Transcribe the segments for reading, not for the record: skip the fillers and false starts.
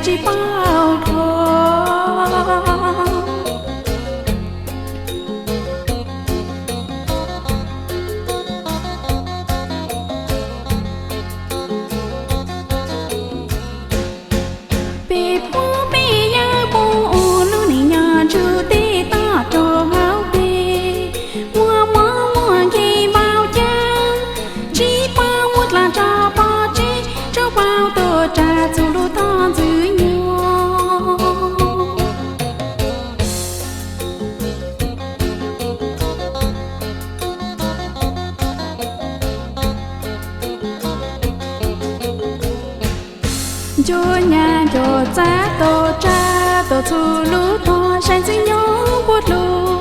chỉ bao thôi bị bố bị nhớ bố lu nỉ nhớ chú tê ta trò háo tê mua mua khi bao chân chỉ bao một là cho bao chỉ cho bao tổ trà dù lu ta giữ cho nhà cho cha tổ cha tổ thu lú to sáng dĩ nhớ bút lù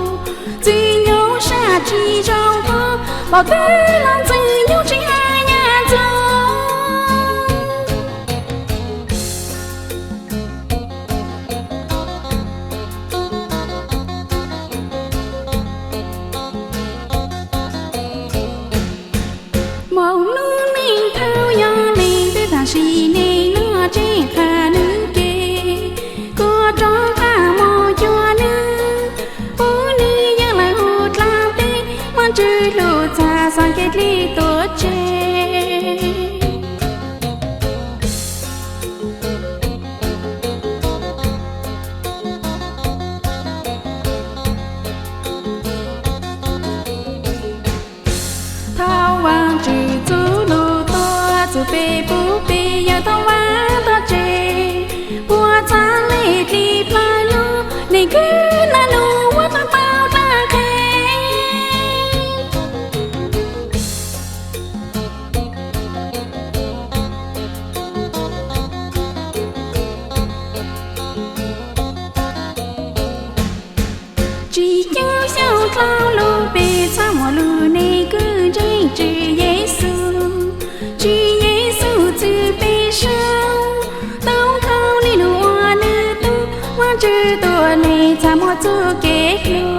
dĩ nhớ xa chi trong thơ bảo thế làm dĩ nhớ chỉ hai nhà thơ màu nước mình theo nhà mình tới ta xì nê nó chỉ thà nữ kê có cho thà mò cho nữ bố nữ nhớ lại hụt làm tê mà chơi lụt xa sang kết ly tổ chê thao vang trừ chú lù to chú bê bú bê giờ thao vang to chê bùa cha lê đi plai lù này cứ na lù quá ta bao ta khê chỉ nhớ sao thao lù bê sao mà lù này cứ dây chỉ Giêsu chỉ Giêsu từ bê sao tao thao đi lùa nữ tu hoa chữตัวnày cha mua chú kết lù